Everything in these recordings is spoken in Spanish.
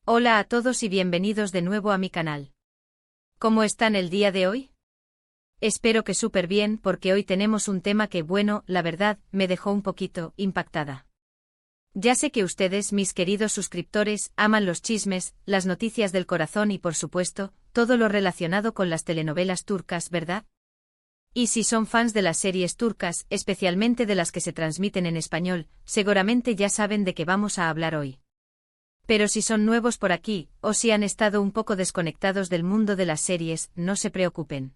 Hola a todos y bienvenidos de nuevo a mi canal. ¿Cómo están el día de hoy? Espero que súper bien porque hoy tenemos un tema que, bueno, la verdad, me dejó un poquito impactada. Ya sé que ustedes, mis queridos suscriptores, aman los chismes, las noticias del corazón y por supuesto, todo lo relacionado con las telenovelas turcas, ¿verdad? Y si son fans de las series turcas, especialmente de las que se transmiten en español, seguramente ya saben de qué vamos a hablar hoy. Pero si son nuevos por aquí, o si han estado un poco desconectados del mundo de las series, no se preocupen.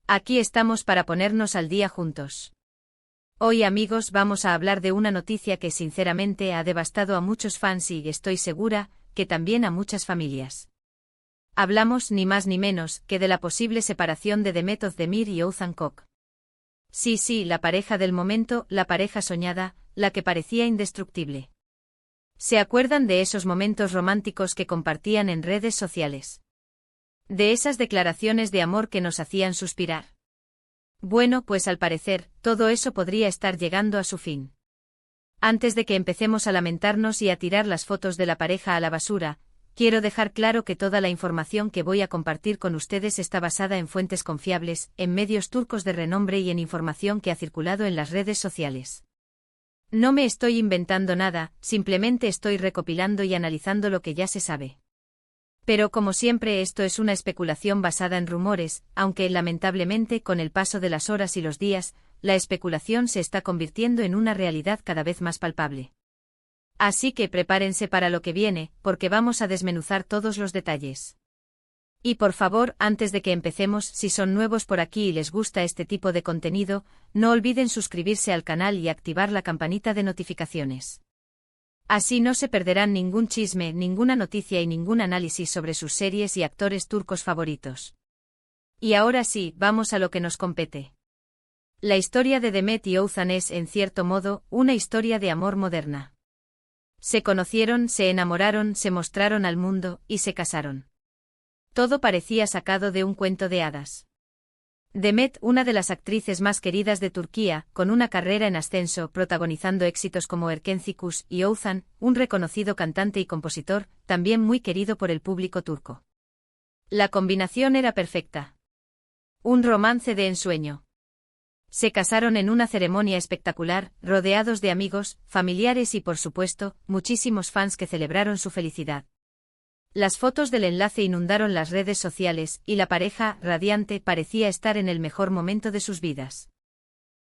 Aquí estamos para ponernos al día juntos. Hoy, amigos, vamos a hablar de una noticia que sinceramente ha devastado a muchos fans y estoy segura que también a muchas familias. Hablamos ni más ni menos que de la posible separación de Demet Özdemir y Oğuzhan Koç. Sí, la pareja del momento, la pareja soñada, la que parecía indestructible. ¿Se acuerdan de esos momentos románticos que compartían en redes sociales? De esas declaraciones de amor que nos hacían suspirar. Bueno, pues al parecer, todo eso podría estar llegando a su fin. Antes de que empecemos a lamentarnos y a tirar las fotos de la pareja a la basura, quiero dejar claro que toda la información que voy a compartir con ustedes está basada en fuentes confiables, en medios turcos de renombre y en información que ha circulado en las redes sociales. No me estoy inventando nada, simplemente estoy recopilando y analizando lo que ya se sabe. Pero como siempre esto es una especulación basada en rumores, aunque lamentablemente con el paso de las horas y los días, la especulación se está convirtiendo en una realidad cada vez más palpable. Así que prepárense para lo que viene, porque vamos a desmenuzar todos los detalles. Y por favor, antes de que empecemos, si son nuevos por aquí y les gusta este tipo de contenido, no olviden suscribirse al canal y activar la campanita de notificaciones. Así no se perderán ningún chisme, ninguna noticia y ningún análisis sobre sus series y actores turcos favoritos. Y ahora sí, vamos a lo que nos compete. La historia de Demet y Oğuzhan es, en cierto modo, una historia de amor moderna. Se conocieron, se enamoraron, se mostraron al mundo, y se casaron. Todo parecía sacado de un cuento de hadas. Demet, una de las actrices más queridas de Turquía, con una carrera en ascenso protagonizando éxitos como Erkenci Kuş y Oğuzhan, un reconocido cantante y compositor, también muy querido por el público turco. La combinación era perfecta. Un romance de ensueño. Se casaron en una ceremonia espectacular, rodeados de amigos, familiares y por supuesto, muchísimos fans que celebraron su felicidad. Las fotos del enlace inundaron las redes sociales, y la pareja, radiante, parecía estar en el mejor momento de sus vidas.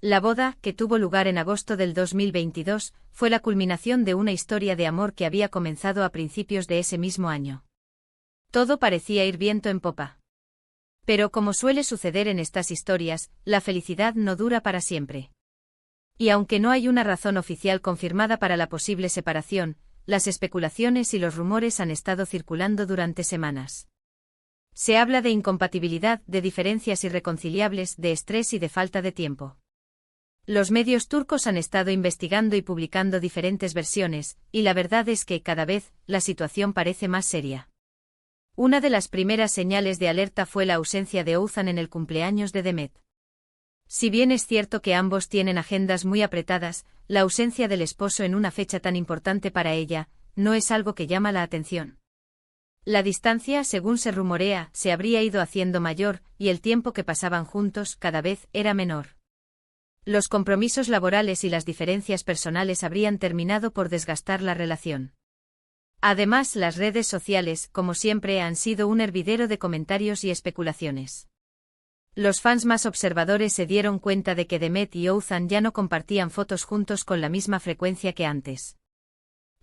La boda, que tuvo lugar en agosto del 2022, fue la culminación de una historia de amor que había comenzado a principios de ese mismo año. Todo parecía ir viento en popa. Pero como suele suceder en estas historias, la felicidad no dura para siempre. Y aunque no hay una razón oficial confirmada para la posible separación, las especulaciones y los rumores han estado circulando durante semanas. Se habla de incompatibilidad, de diferencias irreconciliables, de estrés y de falta de tiempo. Los medios turcos han estado investigando y publicando diferentes versiones, y la verdad es que cada vez la situación parece más seria. Una de las primeras señales de alerta fue la ausencia de Oğuzhan en el cumpleaños de Demet. Si bien es cierto que ambos tienen agendas muy apretadas, la ausencia del esposo en una fecha tan importante para ella, no es algo que llama la atención. La distancia, según se rumorea, se habría ido haciendo mayor, y el tiempo que pasaban juntos cada vez era menor. Los compromisos laborales y las diferencias personales habrían terminado por desgastar la relación. Además, las redes sociales, como siempre, han sido un hervidero de comentarios y especulaciones. Los fans más observadores se dieron cuenta de que Demet y Oğuzhan ya no compartían fotos juntos con la misma frecuencia que antes.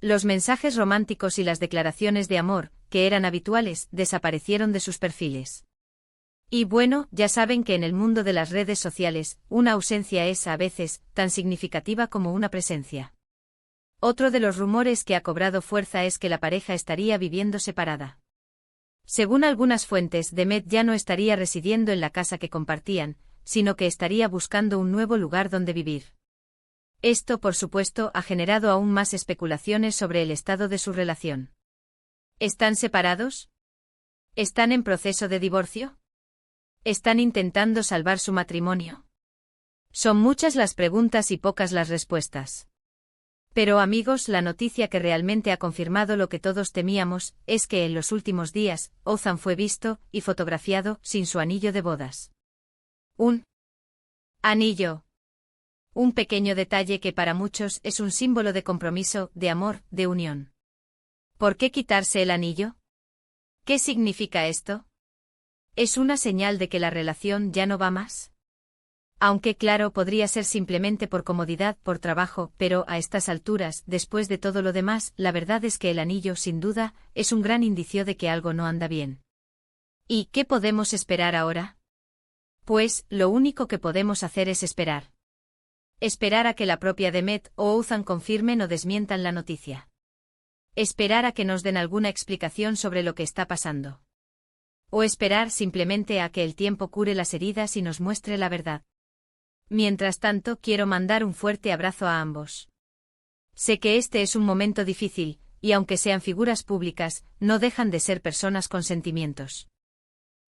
Los mensajes románticos y las declaraciones de amor, que eran habituales, desaparecieron de sus perfiles. Y bueno, ya saben que en el mundo de las redes sociales, una ausencia es, a veces, tan significativa como una presencia. Otro de los rumores que ha cobrado fuerza es que la pareja estaría viviendo separada. Según algunas fuentes, Demet ya no estaría residiendo en la casa que compartían, sino que estaría buscando un nuevo lugar donde vivir. Esto, por supuesto, ha generado aún más especulaciones sobre el estado de su relación. ¿Están separados? ¿Están en proceso de divorcio? ¿Están intentando salvar su matrimonio? Son muchas las preguntas y pocas las respuestas. Pero amigos, la noticia que realmente ha confirmado lo que todos temíamos, es que en los últimos días, Ozan fue visto y fotografiado sin su anillo de bodas. Un anillo. Un pequeño detalle que para muchos es un símbolo de compromiso, de amor, de unión. ¿Por qué quitarse el anillo? ¿Qué significa esto? ¿Es una señal de que la relación ya no va más? Aunque claro, podría ser simplemente por comodidad, por trabajo, pero a estas alturas, después de todo lo demás, la verdad es que el anillo, sin duda, es un gran indicio de que algo no anda bien. ¿Y qué podemos esperar ahora? Pues, lo único que podemos hacer es esperar. Esperar a que la propia Demet o Ozan confirmen o desmientan la noticia. Esperar a que nos den alguna explicación sobre lo que está pasando. O esperar simplemente a que el tiempo cure las heridas y nos muestre la verdad. Mientras tanto, quiero mandar un fuerte abrazo a ambos. Sé que este es un momento difícil, y aunque sean figuras públicas, no dejan de ser personas con sentimientos.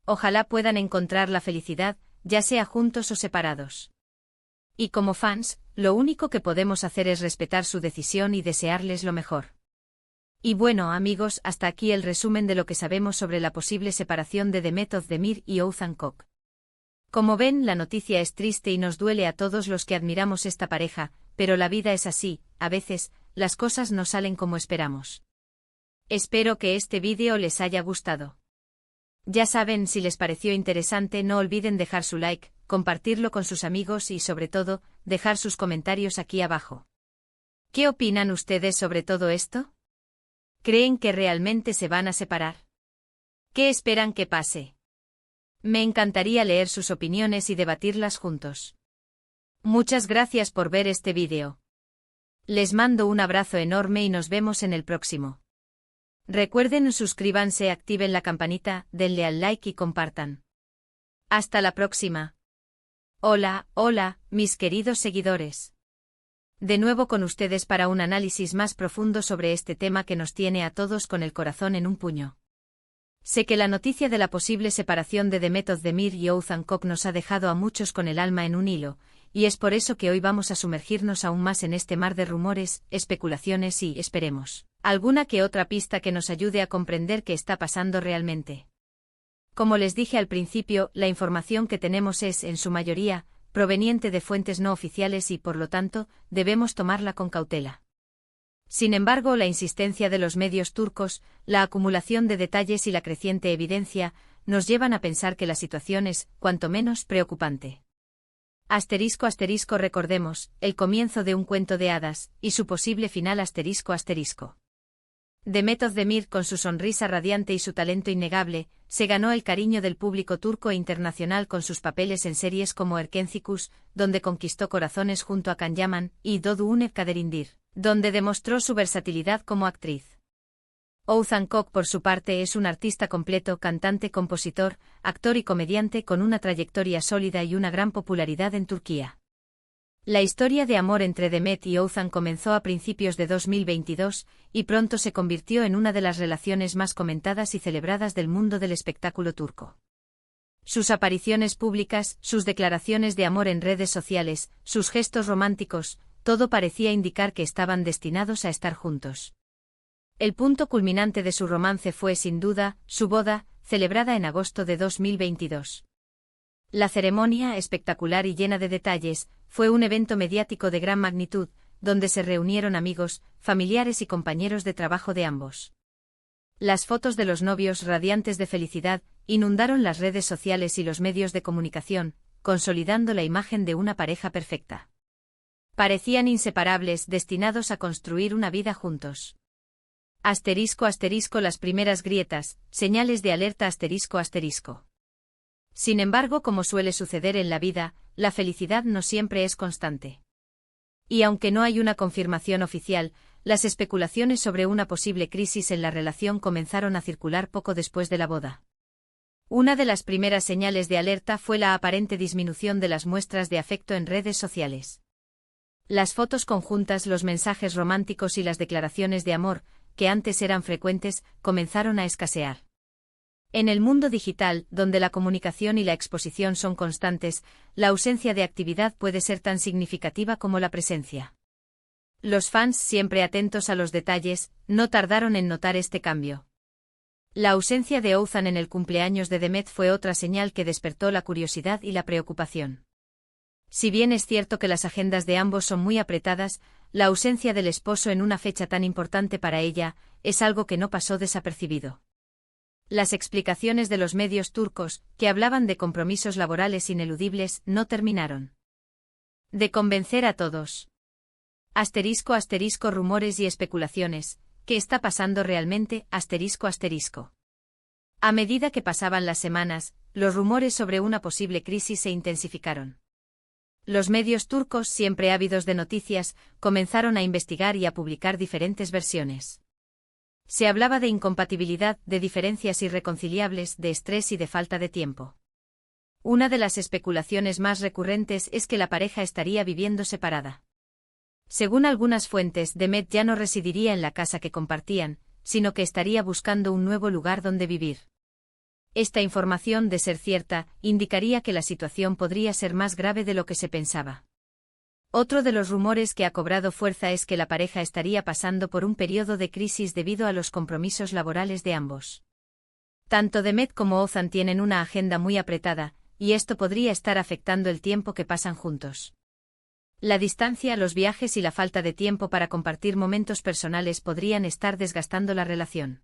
Ojalá puedan encontrar la felicidad, ya sea juntos o separados. Y como fans, lo único que podemos hacer es respetar su decisión y desearles lo mejor. Y bueno amigos, hasta aquí el resumen de lo que sabemos sobre la posible separación de Demet Özdemir y Ozan Koç. Como ven, la noticia es triste y nos duele a todos los que admiramos esta pareja, pero la vida es así, a veces, las cosas no salen como esperamos. Espero que este vídeo les haya gustado. Ya saben, si les pareció interesante no olviden dejar su like, compartirlo con sus amigos y sobre todo, dejar sus comentarios aquí abajo. ¿Qué opinan ustedes sobre todo esto? ¿Creen que realmente se van a separar? ¿Qué esperan que pase? Me encantaría leer sus opiniones y debatirlas juntos. Muchas gracias por ver este vídeo. Les mando un abrazo enorme y nos vemos en el próximo. Recuerden suscríbanse, activen la campanita, denle al like y compartan. Hasta la próxima. Hola, hola, mis queridos seguidores. De nuevo con ustedes para un análisis más profundo sobre este tema que nos tiene a todos con el corazón en un puño. Sé que la noticia de la posible separación de Demet Özdemir y Ozan Koç nos ha dejado a muchos con el alma en un hilo, y es por eso que hoy vamos a sumergirnos aún más en este mar de rumores, especulaciones y, esperemos, alguna que otra pista que nos ayude a comprender qué está pasando realmente. Como les dije al principio, la información que tenemos es, en su mayoría, proveniente de fuentes no oficiales y, por lo tanto, debemos tomarla con cautela. Sin embargo, la insistencia de los medios turcos, la acumulación de detalles y la creciente evidencia, nos llevan a pensar que la situación es, cuanto menos, preocupante. Asterisco asterisco recordemos, el comienzo de un cuento de hadas, y su posible final asterisco asterisco. Demet Özdemir, con su sonrisa radiante y su talento innegable, se ganó el cariño del público turco e internacional con sus papeles en series como Erkencikus, donde conquistó corazones junto a Can Yaman, y Doğduğun Kaderindir, donde demostró su versatilidad como actriz. Ozan Koç, por su parte, es un artista completo, cantante, compositor, actor y comediante con una trayectoria sólida y una gran popularidad en Turquía. La historia de amor entre Demet y Ozan comenzó a principios de 2022, y pronto se convirtió en una de las relaciones más comentadas y celebradas del mundo del espectáculo turco. Sus apariciones públicas, sus declaraciones de amor en redes sociales, sus gestos románticos, todo parecía indicar que estaban destinados a estar juntos. El punto culminante de su romance fue, sin duda, su boda, celebrada en agosto de 2022. La ceremonia, espectacular y llena de detalles, fue un evento mediático de gran magnitud, donde se reunieron amigos, familiares y compañeros de trabajo de ambos. Las fotos de los novios, radiantes de felicidad, inundaron las redes sociales y los medios de comunicación, consolidando la imagen de una pareja perfecta. Parecían inseparables, destinados a construir una vida juntos. Asterisco asterisco las primeras grietas, señales de alerta asterisco asterisco. Sin embargo, como suele suceder en la vida, la felicidad no siempre es constante. Y aunque no hay una confirmación oficial, las especulaciones sobre una posible crisis en la relación comenzaron a circular poco después de la boda. Una de las primeras señales de alerta fue la aparente disminución de las muestras de afecto en redes sociales. Las fotos conjuntas, los mensajes románticos y las declaraciones de amor, que antes eran frecuentes, comenzaron a escasear. En el mundo digital, donde la comunicación y la exposición son constantes, la ausencia de actividad puede ser tan significativa como la presencia. Los fans, siempre atentos a los detalles, no tardaron en notar este cambio. La ausencia de Oğuzhan en el cumpleaños de Demet fue otra señal que despertó la curiosidad y la preocupación. Si bien es cierto que las agendas de ambos son muy apretadas, la ausencia del esposo en una fecha tan importante para ella es algo que no pasó desapercibido. Las explicaciones de los medios turcos, que hablaban de compromisos laborales ineludibles, no terminaron de convencer a todos. *** Rumores y especulaciones. ¿Qué está pasando realmente? ***. A medida que pasaban las semanas, los rumores sobre una posible crisis se intensificaron. Los medios turcos, siempre ávidos de noticias, comenzaron a investigar y a publicar diferentes versiones. Se hablaba de incompatibilidad, de diferencias irreconciliables, de estrés y de falta de tiempo. Una de las especulaciones más recurrentes es que la pareja estaría viviendo separada. Según algunas fuentes, Demet ya no residiría en la casa que compartían, sino que estaría buscando un nuevo lugar donde vivir. Esta información, de ser cierta, indicaría que la situación podría ser más grave de lo que se pensaba. Otro de los rumores que ha cobrado fuerza es que la pareja estaría pasando por un periodo de crisis debido a los compromisos laborales de ambos. Tanto Demet como Oğuzhan tienen una agenda muy apretada, y esto podría estar afectando el tiempo que pasan juntos. La distancia, los viajes y la falta de tiempo para compartir momentos personales podrían estar desgastando la relación.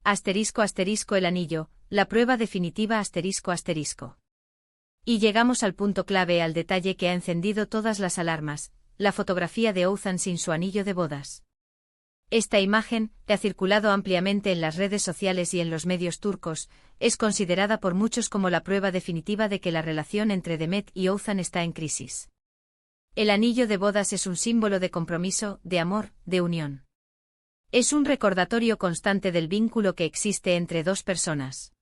*** El anillo, la prueba definitiva ***. Y llegamos al punto clave, al detalle que ha encendido todas las alarmas, la fotografía de Oğuzhan sin su anillo de bodas. Esta imagen, que ha circulado ampliamente en las redes sociales y en los medios turcos, es considerada por muchos como la prueba definitiva de que la relación entre Demet y Oğuzhan está en crisis. El anillo de bodas es un símbolo de compromiso, de amor, de unión. Es un recordatorio constante del vínculo que existe entre dos personas.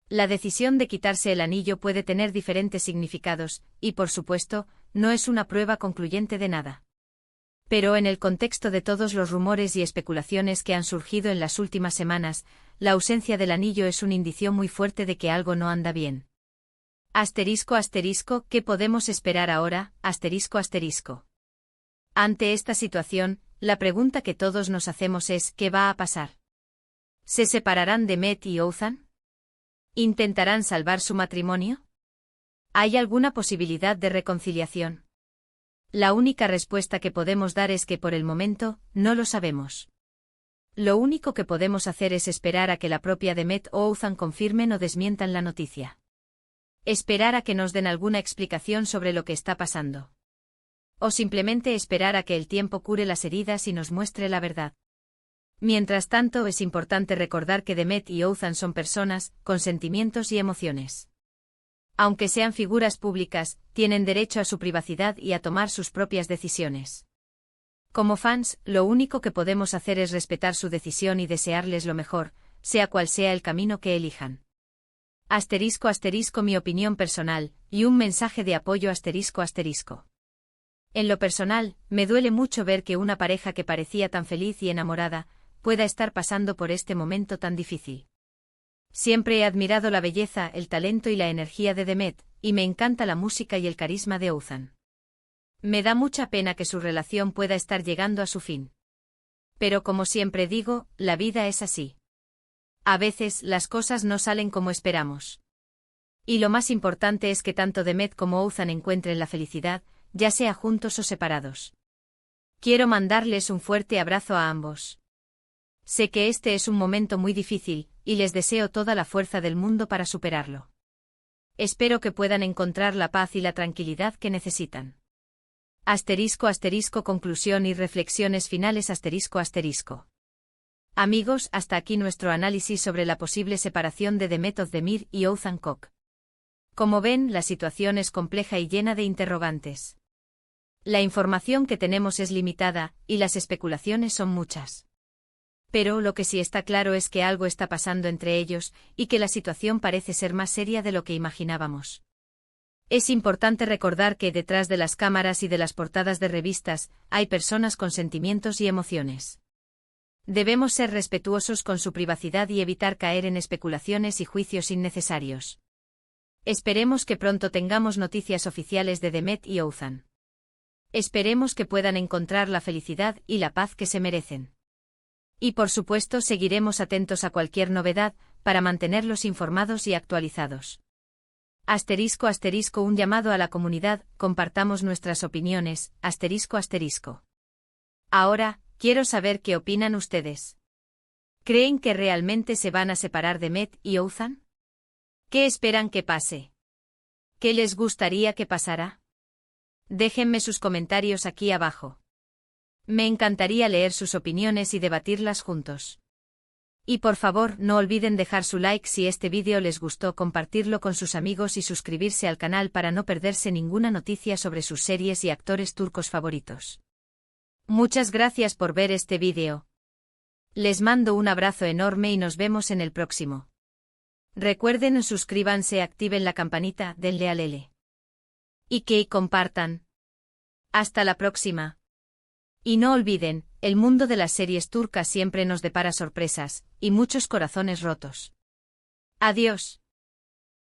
La decisión de quitarse el anillo puede tener diferentes significados, y por supuesto, no es una prueba concluyente de nada. Pero en el contexto de todos los rumores y especulaciones que han surgido en las últimas semanas, la ausencia del anillo es un indicio muy fuerte de que algo no anda bien. ¿Qué podemos esperar ahora? Ante esta situación, la pregunta que todos nos hacemos es: ¿qué va a pasar? ¿Se separarán Demet y Oğuzhan? ¿Intentarán salvar su matrimonio? ¿Hay alguna posibilidad de reconciliación? La única respuesta que podemos dar es que por el momento, no lo sabemos. Lo único que podemos hacer es esperar a que la propia Demet o Oğuzhan confirmen o desmientan la noticia. Esperar a que nos den alguna explicación sobre lo que está pasando. O simplemente esperar a que el tiempo cure las heridas y nos muestre la verdad. Mientras tanto, es importante recordar que Demet y Oğuzhan son personas, con sentimientos y emociones. Aunque sean figuras públicas, tienen derecho a su privacidad y a tomar sus propias decisiones. Como fans, lo único que podemos hacer es respetar su decisión y desearles lo mejor, sea cual sea el camino que elijan. Mi opinión personal, y un mensaje de apoyo ***. En lo personal, me duele mucho ver que una pareja que parecía tan feliz y enamorada, pueda estar pasando por este momento tan difícil. Siempre he admirado la belleza, el talento y la energía de Demet, y me encanta la música y el carisma de Oğuzhan. Me da mucha pena que su relación pueda estar llegando a su fin. Pero como siempre digo, la vida es así. A veces, las cosas no salen como esperamos. Y lo más importante es que tanto Demet como Oğuzhan encuentren la felicidad, ya sea juntos o separados. Quiero mandarles un fuerte abrazo a ambos. Sé que este es un momento muy difícil, y les deseo toda la fuerza del mundo para superarlo. Espero que puedan encontrar la paz y la tranquilidad que necesitan. Conclusión y reflexiones finales ***. Amigos, hasta aquí nuestro análisis sobre la posible separación de Demet Özdemir y Oğuzhan Koç. Como ven, la situación es compleja y llena de interrogantes. La información que tenemos es limitada, y las especulaciones son muchas. Pero lo que sí está claro es que algo está pasando entre ellos, y que la situación parece ser más seria de lo que imaginábamos. Es importante recordar que detrás de las cámaras y de las portadas de revistas, hay personas con sentimientos y emociones. Debemos ser respetuosos con su privacidad y evitar caer en especulaciones y juicios innecesarios. Esperemos que pronto tengamos noticias oficiales de Demet y Oğuzhan. Esperemos que puedan encontrar la felicidad y la paz que se merecen. Y por supuesto seguiremos atentos a cualquier novedad, para mantenerlos informados y actualizados. Asterisco asterisco un llamado a la comunidad, compartamos nuestras opiniones, asterisco asterisco. Ahora, quiero saber qué opinan ustedes. ¿Creen que realmente se van a separar de Met y Ouzan? ¿Qué esperan que pase? ¿Qué les gustaría que pasara? Déjenme sus comentarios aquí abajo. Me encantaría leer sus opiniones y debatirlas juntos. Y por favor, no olviden dejar su like si este vídeo les gustó, compartirlo con sus amigos y suscribirse al canal para no perderse ninguna noticia sobre sus series y actores turcos favoritos. Muchas gracias por ver este vídeo. Les mando un abrazo enorme y nos vemos en el próximo. Recuerden suscríbanse, activen la campanita, denle al L. Y que compartan. Hasta la próxima. Y no olviden, el mundo de las series turcas siempre nos depara sorpresas, y muchos corazones rotos. Adiós.